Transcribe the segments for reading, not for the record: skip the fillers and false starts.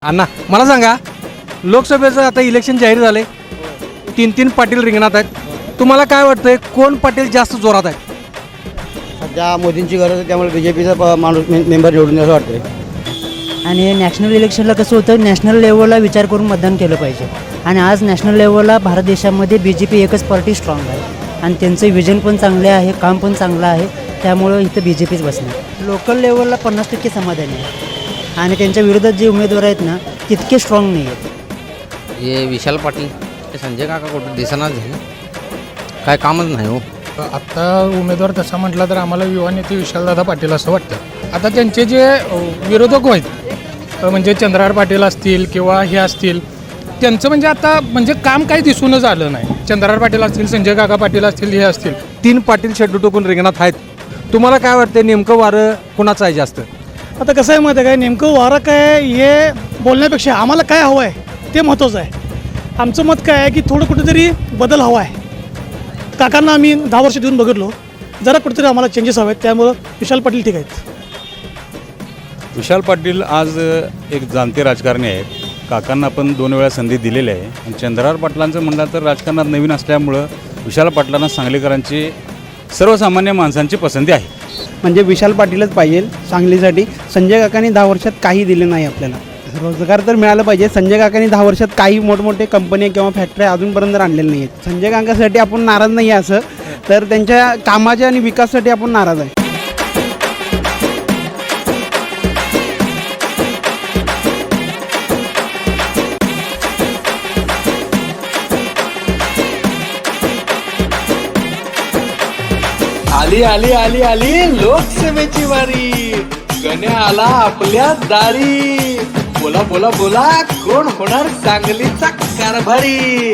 अण्णा मला सांगा, लोकसभेचं आता इलेक्शन जाहीर झाले, तीन पाटील रिंगणात आहेत. तुम्हाला काय वाटतंय, कोण पाटील जास्त जोरात आहेत? सध्या मोदींची गरज आहे, त्यामुळे BJPचा माणूस मेंबर निवडून असं वाटतंय. आणि नॅशनल इलेक्शनला कसं होतं, नॅशनल लेवलला विचार करून मतदान केलं पाहिजे. आणि आज नॅशनल लेवलला भारत देशामध्ये BJP एकच पार्टी स्ट्रॉंग आहे आणि त्यांचं विजन पण चांगले आहे, काम पण चांगलं आहे, त्यामुळं इथं BJPच बसणार. लोकल लेवलला 50% समाधानी आहे आणि त्यांच्या विरोधात जे उमेदवार आहेत ना, तितके स्ट्रॉंग नाही आहेत. हे विशाल पाटील, हे संजय काका कुठं दिसणार झाले, काय कामच नाही हो. आत्ता उमेदवार तसा म्हटला तर आम्हाला युवा नेते विशालदादा पाटील असं वाटतं. आता त्यांचे जे विरोधक आहेत, म्हणजे चंद्रहार पाटील असतील किंवा हे असतील, त्यांचं म्हणजे आता म्हणजे काम काही दिसूनच आलं नाही. चंद्रहार पाटील असतील, संजय काका पाटील असतील, हे असतील, तीन पाटील शेड्डू टोकून रिंगणात आहेत. तुम्हाला काय वाटतंय, नेमकं वारं कुणाचं आहे जास्त? आता कसं आहे माहिती आहे काय, नेमकं वारं काय हे बोलण्यापेक्षा आम्हाला काय हवं आहे ते महत्त्वाचं आहे. आमचं मत काय आहे की थोडं कुठेतरी बदल हवा आहे. काकांना आम्ही 10 वर्ष देऊन बघितलो, जरा कुठेतरी आम्हाला चेंजेस हवे आहेत, त्यामुळं विशाल पाटील ठीक आहेत. विशाल पाटील आज एक जाणते राजकारणी आहेत. काकांना पण 2 वेळा संधी दिलेली आहे. आणि चंद्रहार पाटलांचं म्हणलं तर राजकारणात नवीन असल्यामुळं विशाल पाटलांना सांगलीकरांची सर्वसामान्य माणसांची पसंती आहे. म्हणजे विशाल पाटीलच पाहिजे सांगलीसाठी. संजय काकांनी 10 वर्षात काही दिले नाही आपल्याला. रोजगार तर मिळालं पाहिजे. संजय काकांनी 10 वर्षात काही मोठमोठे कंपन्या किंवा फॅक्टऱ्या अजूनपर्यंत आणलेल्या नाही आहेत. संजय काकांसाठी आपण नाराज नाही आहे असं, तर त्यांच्या कामाच्या आणि विकासासाठी आपण नाराज आहे. आली आली आली आली लोकसभेची वारी, गण्या आला आपल्या दारी. बोला बोला बोला, कोण होणार सांगलीचा कारभारी?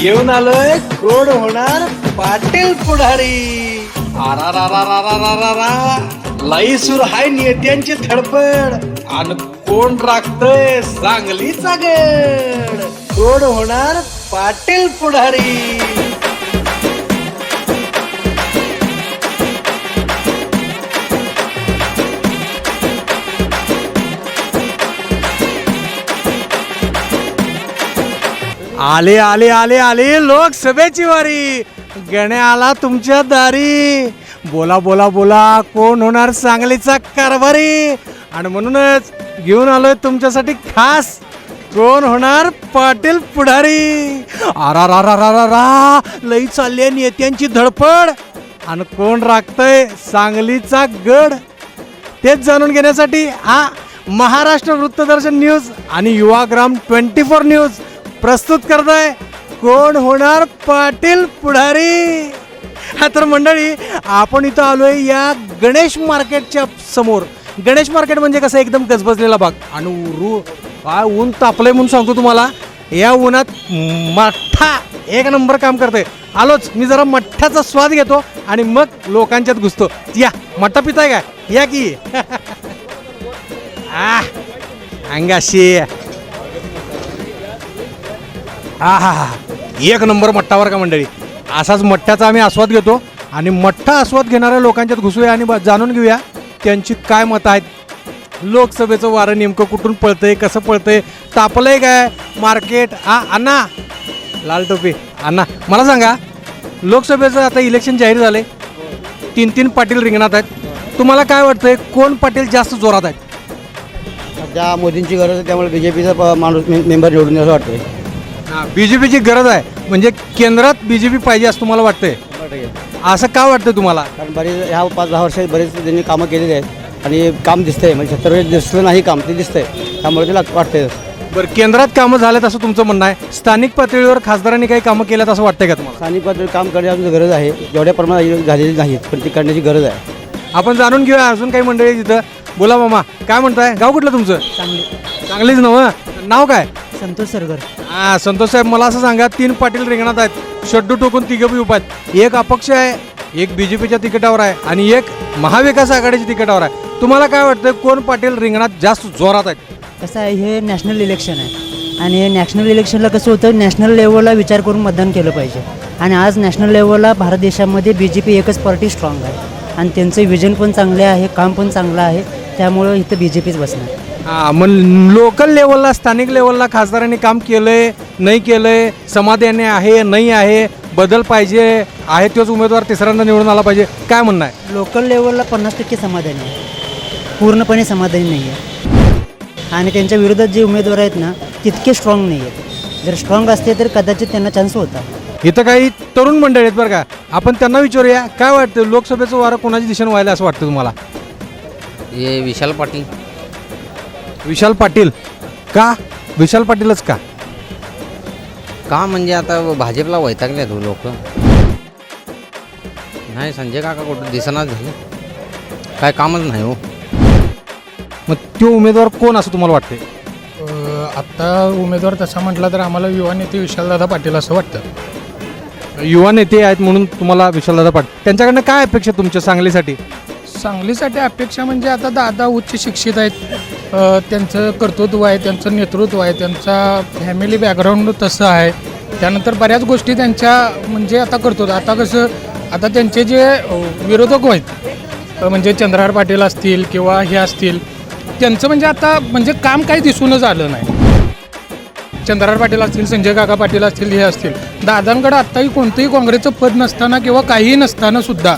येऊन आलोय, कोण होणार पाटील पुढारी? आरा लाई सुर हाय नेत्यांची धडपड, आणि कोण राखतय सांगलीचा गड? कोण होणार पाटील पुढारी? आले आले आले आले लोकसभेची वारी, गण्या आला तुमच्या दारी. बोला बोला बोला, कोण होणार सांगलीचा कारभारी? आणि म्हणूनच घेऊन आलोय तुमच्यासाठी खास, कोण होणार पाटील पुढारी? आरा रा रा रा रा रा, लई चालली नेत्यांची धडपड, आणि कोण राखतय सांगलीचा गड? तेच जाणून घेण्यासाठी हा महाराष्ट्र वृत्तदर्शन न्यूज आणि युवाग्राम 24 न्यूज प्रस्तुत करताय, कोण होणार पाटील पुढारी? हा तर मंडळी, आपण इथं आलोय या गणेश मार्केटच्या समोर. गणेश मार्केट म्हणजे कसं, एकदम गजबजलेला भाग. आणि काय ऊन तापलंय म्हणून सांगतो तुम्हाला, या उन्हात मठ्ठा एक नंबर काम करतोय. आलोच मी, जरा मठ्ठ्याचा स्वाद घेतो आणि मग लोकांच्यात घुसतो. या मठ्ठा पिताय का? या की अंगाशी. हा हा हा, एक नंबर मठ्ठावर का मंडळी. असाच मठ्ठ्याचा आम्ही आस्वाद घेतो आणि मठ्ठा आस्वाद घेणाऱ्या लोकांच्यात घुसूया आणि जाणून घेऊया त्यांची काय मतं आहेत. लोकसभेचं वारं नेमकं कुठून पळतंय, कसं पळतंय, तापलंय काय मार्केट? अण्णा लाल टोपी, अण्णा मला सांगा, लोकसभेचं आता इलेक्शन जाहीर झाले, तीन पाटील रिंगणात आहेत. तुम्हाला काय वाटतंय, कोण पाटील जास्त जोरात आहेत? सध्या मोदींची गरज आहे, त्यामुळे BJPचा माणूस मेंबर निवडून असं वाटतंय. BJPची गरज आहे, म्हणजे केंद्रात BJP पाहिजे असं तुम्हाला वाटतंय? असं का वाटतं तुम्हाला? कारण बरेच ह्या 5-10 वर्षात बरेच त्यांनी कामं केलेली आहेत आणि काम दिसतंय. म्हणजे 70 वेळेस दिसलं नाही काम, ते दिसतंय, त्यामुळे ते वाटतंय. बरं, केंद्रात कामं झाल्यात असं तुमचं म्हणणं आहे. स्थानिक पातळीवर खासदारांनी काही कामं केल्यात असं वाटतंय का तुम्हाला? स्थानिक पातळीवर काम करण्याची गरज आहे, जेवढ्या प्रमाणात झालेली नाहीत, पण ती करण्याची गरज आहे. आपण जाणून घेऊया अजून काही मंडळी तिथं. बोला मामा, काय म्हणताय? गाव कुठलं तुमचं? चांगलीच नवं. नाव काय? संतोष सरगर. संतोष साहेब, मला असं सांगा, 3 पाटील रिंगणात आहेत, शेड्डू टोकून 3 बी उभा आहेत. एक अपक्ष आहे, एक BJPच्या तिकिटावर आहे आणि एक महाविकास आघाडीच्या तिकिटावर आहे. तुम्हाला काय वाटतं, कोण पाटील रिंगणात जास्त जोरात आहेत? कसं आहे, हे नॅशनल इलेक्शन आहे आणि नॅशनल इलेक्शनला कसं होतं, नॅशनल लेवलला विचार करून मतदान केलं पाहिजे. आणि आज नॅशनल लेवलला भारत देशामध्ये BJP एकच पार्टी स्ट्रॉंग आहे आणि त्यांचं विजन पण चांगले आहे, काम पण चांगलं आहे, त्यामुळं इथं BJPच बसणार. हां, मग लोकल लेवलला स्थानिक लेवलला खासदारांनी काम केलंय नाही केलंय, समाधानी आहे नाही आहे, बदल पाहिजे आहे, तोच उमेदवार तिसऱ्यांदा निवडून आला पाहिजे, काय म्हणणं आहे? लोकल लेवलला 50% समाधानी आहे, पूर्णपणे समाधानी नाही आहे. आणि त्यांच्या विरोधात जे उमेदवार आहेत ना तितके स्ट्रॉंग नाही आहेत. जर स्ट्रॉंग असते तर कदाचित त्यांना चान्स होता. इथं काही तरुण मंडळी आहेत बरं का, आपण त्यांना विचारूया काय वाटतं, लोकसभेचं वारं कोणाच्या दिशेने व्हायला असं वाटतं तुम्हाला? हे विशाल पाटील. विशाल पाटील का? विशाल पाटीलच का? का म्हणजे आता भाजपला वैतागले तो लोक. नाही संजय काका कुठं दिसनाच झाले, काय कामच नाही हो. मग तो उमेदवार कोण असं तुम्हाला वाटते? आत्ता उमेदवार तसा म्हटला तर आम्हाला युवा नेते विशालदादा पाटील असं वाटतं. युवा नेते आहेत म्हणून तुम्हाला विशालदादा पाटील, त्यांच्याकडनं काय अपेक्षा तुमच्या सांगलीसाठी? सांगलीसाठी अपेक्षा म्हणजे आता दादा उच्च शिक्षित आहेत, त्यांचं कर्तृत्व आहे, त्यांचं नेतृत्व आहे, त्यांचा फॅमिली बॅकग्राऊंड तसं आहे. त्यानंतर बऱ्याच गोष्टी त्यांच्या म्हणजे आता करतो. आता कसं आता त्यांचे जे विरोधक आहेत म्हणजे चंद्रहार पाटील असतील किंवा हे असतील, त्यांचं म्हणजे आता म्हणजे काम काही दिसूनच आलं नाही. चंद्रहार पाटील असतील, संजय काका पाटील असतील, हे असतील, दादांकडे आत्ताही कोणतंही काँग्रेसचं पद नसताना किंवा काहीही नसताना सुद्धा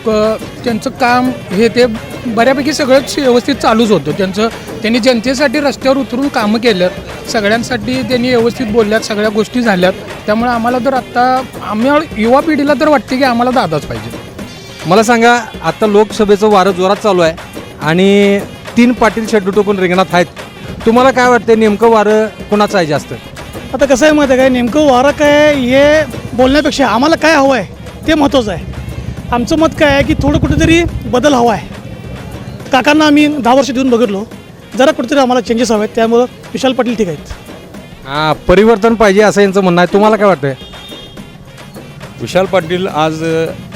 त्यांचं काम हे ते बऱ्यापैकी सगळंच व्यवस्थित चालूच होतं. त्यांनी जनतेसाठी रस्त्यावर उतरून कामं केल्यात, सगळ्यांसाठी त्यांनी व्यवस्थित बोलल्यात, सगळ्या गोष्टी झाल्यात. त्यामुळे आम्हाला तर आत्ता आम्ही युवा पिढीला तर वाटते की आम्हाला दादाच पाहिजे. मला सांगा, आता लोकसभेचं वारं जोरात चालू आहे आणि 3 पाटील शेड्यू टोकून रिंगणात आहेत, तुम्हाला काय वाटतं नेमकं वारं कोणाचं आहे जास्त? आता कसं आहे माहिती आहे काय, नेमकं वारं काय आहे हे बोलण्यापेक्षा आम्हाला काय हवं आहे ते महत्त्वाचं आहे. आमचं मत काय आहे की थोडं कुठेतरी बदल हवा आहे. काकांना आम्ही 10 वर्ष देऊन बघितलो, जरा कुठेतरी आम्हाला चेंजेस हवे आहेत, त्यामुळं विशाल पाटील ठीक आहेत. हां, परिवर्तन पाहिजे असं यांचं म्हणणं आहे, तुम्हाला काय वाटतंय? विशाल पाटील आज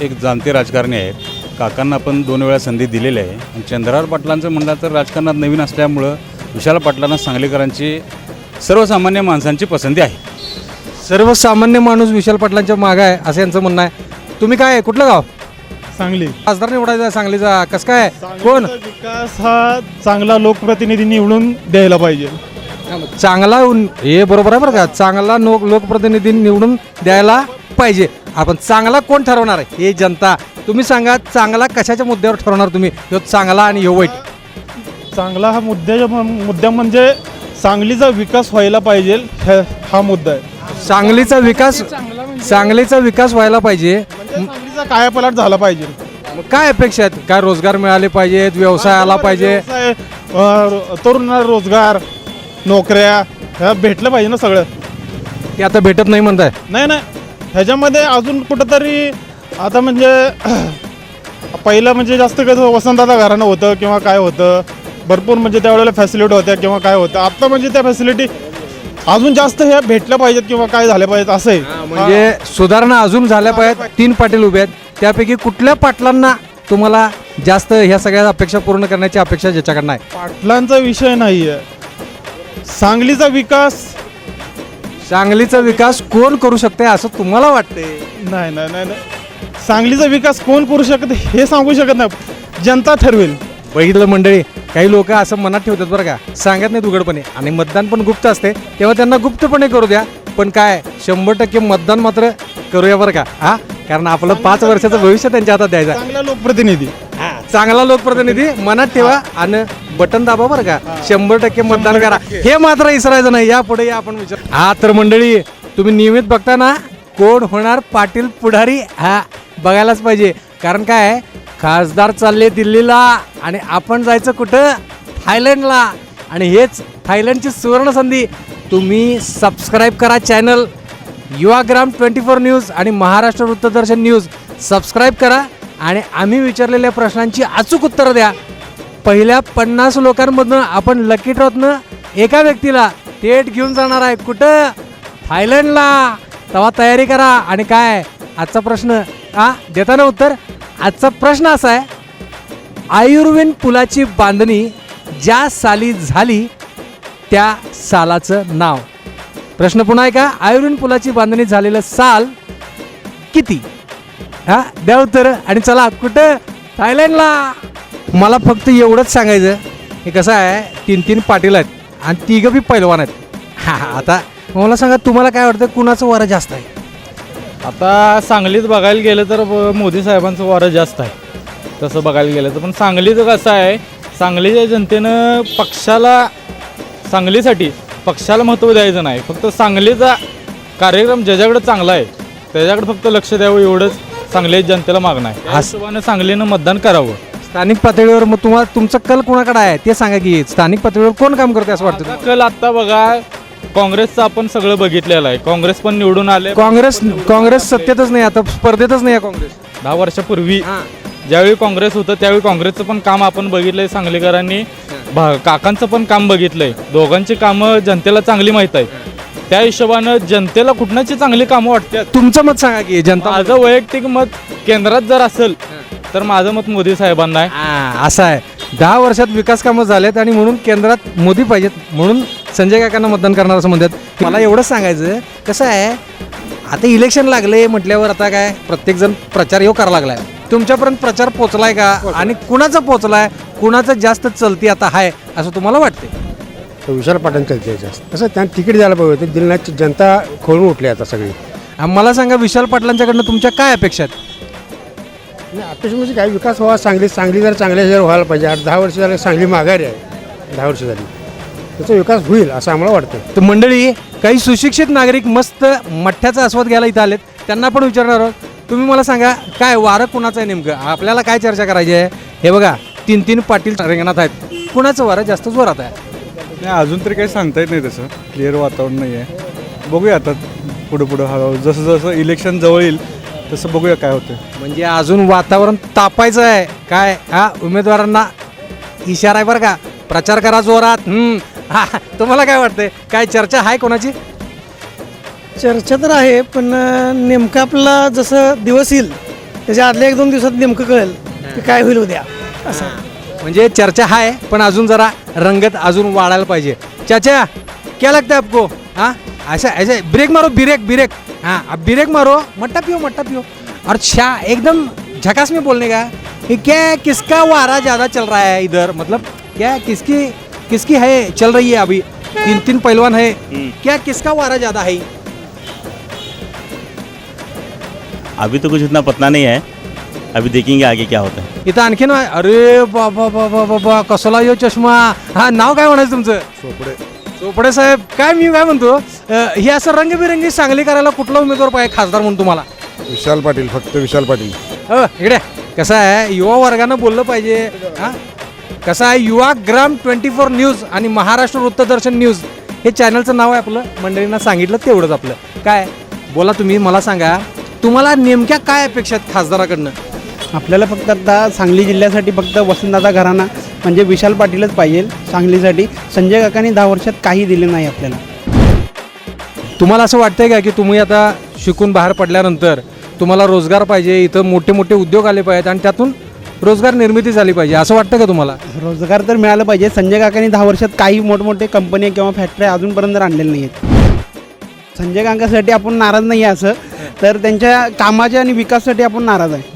एक जाणते राजकारणी आहेत. काकांना आपण 2 वेळा संधी दिलेली आहे. आणि चंद्रहार पाटलांचं म्हणलं तर राजकारणात नवीन असल्यामुळं विशाल पाटलांना सांगलीकरांची सर्वसामान्य माणसांची पसंती आहे. सर्वसामान्य माणूस विशाल पाटलांच्या मागं आहे असं यांचं म्हणणं आहे. तुम्ही काय कुठलं गाव? सांगली. खासदार निवडायचा सांगलीचा, कसं काय कोण? विकास हा चांगला लोकप्रतिनिधी निवडून द्यायला पाहिजे. चांगला हे बरोबर आहे बरं का, चांगला लोकप्रतिनिधी निवडून द्यायला पाहिजे. आपण चांगला कोण ठरवणार आहे हे जनता. तुम्ही सांगा, चांगला कशाच्या मुद्द्यावर ठरवणार तुम्ही, ह्यो चांगला आणि ह्यो वाईट? चांगला हा मुद्दा म्हणजे सांगलीचा विकास व्हायला पाहिजे, हा मुद्दा आहे. सांगलीचा विकास व्हायला पाहिजे. सांगलीचा कायापालट झाला पाहिजे. मग काय अपेक्षा आहेत? काय रोजगार मिळाले पाहिजेत, व्यवसाय आला पाहिजे, तरुणांना रोजगार, नोकऱ्या ह्या भेटलं पाहिजे ना सगळं. ते आता भेटत नाही म्हणताय? नाही, ह्याच्यामध्ये अजून कुठंतरी आता म्हणजे पहिलं म्हणजे जास्त कसं वसंतदादा घराणं होतं किंवा काय होतं, भरपूर म्हणजे त्यावेळेला फॅसिलिटी होत्या किंवा काय होतं. आत्ता म्हणजे त्या फॅसिलिटी अजून जास्त ह्या भेटल्या पाहिजेत किंवा काय झाल्या पाहिजेत असं आहे. म्हणजे सुधारणा अजून झाल्या पाहिजेत. 3 पाटील उभे आहेत, त्यापैकी कुठल्या पाटलांना तुम्हाला जास्त ह्या सगळ्या अपेक्षा पूर्ण करण्याची अपेक्षा ज्याच्याकडनं आहे? पाटलांचा विषय नाही आहे, सांगलीचा विकास कोण करू शकते असं तुम्हाला वाटते? नाही, सांगलीचा विकास कोण करू शकते हे सांगू शकत नाही, जनता ठरवेल. बघितलं मंडळी, काही लोक असं मनात ठेवतात बरं का, सांगत नाहीत उघडपणे, आणि मतदान पण गुप्त असते, तेव्हा त्यांना गुप्तपणे करू द्या. पण काय 100% मतदान मात्र करूया बरं का. हा, कारण आपलं 5 वर्षाचं भविष्य त्यांच्या हातात द्यायचं. चांगला लोकप्रतिनिधी मनात ठेवा आणि बटन दाबा बरं का. 100% मतदान करा, हे मात्र विसरायचं नाही. यापुढे आपण विचार. हा तर मंडळी, तुम्ही नियमित बघता ना कोण होणार पाटील पुढारी, हा बघायलाच पाहिजे. कारण काय, खासदार चालले दिल्लीला आणि आपण जायचं कुठं, थायलंडला. आणि हेच थायलंडची सुवर्ण संधी. तुम्ही सबस्क्राईब करा चॅनल युवाग्राम 24 न्यूज आणि महाराष्ट्र वृत्तदर्शन न्यूज. सबस्क्राईब करा आणि आम्ही विचारलेल्या प्रश्नांची अचूक उत्तरं द्या. पहिल्या 50 लोकांमधून आपण लकी ड्रॉतनं एका व्यक्तीला थेट घेऊन जाणार आहे कुठं, थायलंडला. तेव्हा तयारी करा. आणि काय आजचा प्रश्न देताना उत्तर, आजचा प्रश्न असा आहे, आयुर्वेद पुलाची बांधणी ज्या साली झाली त्या सालाचं नाव. प्रश्न पुन्हा आहे का, आयुर्वेद पुलाची बांधणी झालेलं साल किती? द्या उत्तर. आणि चला कुठं, थायलंडला. मला फक्त एवढंच सांगायचं हे कसं आहे 3 पाटील आहेत आणि तिघं बी पैलवान आहेत. आता मला सांगा तुम्हाला काय वाटतं कुणाचं वारं जास्त आहे? आता सांगलीत बघायला गेलं तर मोदी साहेबांचं वारं जास्त आहे. तसं बघायला गेलं तर पण सांगलीचं कसं आहे, सांगलीच्या जनतेनं पक्षाला, सांगलीसाठी पक्षाला महत्त्व द्यायचं नाही, फक्त सांगलीचा कार्यक्रम ज्याच्याकडे चांगला आहे त्याच्याकडे फक्त लक्ष द्यावं एवढंच सांगलीच्या जनतेला मागणं आहे. त्या हिशोबानं सांगलीनं मतदान करावं. स्थानिक पातळीवर मग तुमचं कल कोणाकडे आहे ते सांगा की स्थानिक पातळीवर कोण काम करते असं वाटतं तुम्हाला? कल आत्ता बघा, काँग्रेसचं आपण सगळं बघितलेलं आहे. काँग्रेस पण निवडून आले. काँग्रेस सत्तेतच नाही, आता स्पर्धेतच नाही आहे काँग्रेस. 10 वर्षापूर्वी ज्यावेळी काँग्रेस होतं त्यावेळी काँग्रेसचं पण काम आपण बघितलंय. सांगलीकरांनी काकांचं पण काम बघितलंय. दोघांची कामं जनतेला चांगली माहीत आहे. त्या हिशोबानं जनतेला कुठण्याची चांगली कामं वाटतात. तुमचं मत सांगा की जनता. माझं वैयक्तिक मत केंद्रात जर असेल तर माझं मत मोदी साहेबांना आहे. असं आहे 10 वर्षात विकास कामं झालेत आणि म्हणून केंद्रात मोदी पाहिजेत म्हणून संजय काकांना मतदान करणार असं म्हणतात. मला एवढंच सांगायचं कसं आहे, आता इलेक्शन लागले म्हटल्यावर आता काय प्रत्येकजण प्रचार येऊ करायला लागलाय. तुमच्यापर्यंत प्रचार पोचलाय का आणि कुणाचा पोचलाय, कुणाचं जास्त चलती आता आहे असं तुम्हाला वाटते? विशाल पाटील चलते जास्त. कसं त्यांना तिकीट द्यायला पाहिजे होते, दिलं नाही. जनता खोलून उठली आता सगळी. मला सांगा विशाल पाटलांच्याकडनं तुमच्या काय अपेक्षा आहेत? नाही अपेक्षा म्हणजे काय, विकास व्हावा. सांगली जर चांगल्या जर व्हायला पाहिजे. 10 वर्ष झाले सांगली माघारी आहे. 10 वर्ष झाली त्याचा विकास होईल असं आम्हाला वाटतं. तर मंडळी, काही सुशिक्षित नागरिक मस्त मठ्ठ्याचा आस्वाद घ्यायला इथं आलेत, त्यांना पण विचारणार आहोत. तुम्ही मला सांगा काय वारं कुणाचं आहे नेमकं? आपल्याला काय चर्चा करायची आहे? हे बघा 3 पाटील रिंगणात आहेत, कुणाचं वारं जास्त जोरात आहे? नाही अजून तरी काही सांगता येत नाही, तसं क्लिअर वातावरण नाही आहे. बघूया आता पुढं हळूहळू जसं जसं इलेक्शन जवळ येईल तसं बघूया काय होतं. म्हणजे अजून वातावरण तापायचं आहे काय? उमेदवारांना इशारा आहे बरं का, प्रचार करा जोरात. तुम्हाला काय वाटतंय, काय चर्चा आहे कोणाची? चर्चा तर आहे, पण नेमकं आपल्याला जसं दिवस येईल त्याच्या आदल्या 1-2 दिवसात नेमकं कळेल की काय होईल उद्या असं. म्हणजे चर्चा आहे पण अजून जरा रंगत अजून वाढायला पाहिजे. चाचा क्या लगता है आपको? ऐसा ऐसे ब्रेक मारो, ब्रेक. ब्रेक मारो, मट्टा पियो. और एकदम झकास में बोलने का कि क्या किसका वारा ज़्यादा चल रहा है इधर, मतलब क्या किसकी है चल रही है अभी? 3 पहलवान है, क्या किसका वारा ज़्यादा है? अभी तो कुछ इतना पता नहीं है, अभी देखेंगे आगे क्या होता है. इथं आणखीन अरे बाबा कसला यो चष्मा. नाव काय म्हणायचं तुमचं? चोपडे साहेब. मी काय म्हणतो, हे असं रंगबिरंगी सांगली करायला कुठला उमेदवार पाहिजे खासदार म्हणून तुम्हाला? विशाल पाटील, फक्त विशाल पाटील. इकडे कसं आहे, युवा वर्गानं बोललं पाहिजे. कसं आहे, युवाग्राम 24 न्यूज आणि महाराष्ट्र वृत्तदर्शन न्यूज हे चॅनलचं नाव आहे आपलं. मंडळींना सांगितलं तेवढंच आपलं. काय बोला तुम्ही मला सांगा, तुम्हाला नेमक्या काय अपेक्षा आहेत खासदाराकडनं? आपल्याला फक्त आता सांगली जिल्ह्यासाठी फक्त वसंतदादा घराणा म्हणजे विशाल पाटीलच पाहिजे. सांगलीसाठी संजय काकांनी 10 वर्षात काही दिले नाही आपल्याला. तुम्हाला असं वाटतंय का की तुम्ही आता शिकून बाहेर पडल्यानंतर तुम्हाला रोजगार पाहिजे, इथं मोठे मोठे उद्योग आले पाहिजेत आणि त्यातून रोजगार निर्मिती झाली पाहिजे असं वाटतं का तुम्हाला? रोजगार तर मिळालं पाहिजे. संजय काकांनी 10 वर्षात काही मोठमोठे कंपन्या किंवा फॅक्टऱ्या अजूनपर्यंत आणलेल्या नाही आहेत. संजय काकांसाठी आपण नाराज नाही आहे असं, तर त्यांच्या कामाच्या आणि विकासासाठी आपण नाराज आहे.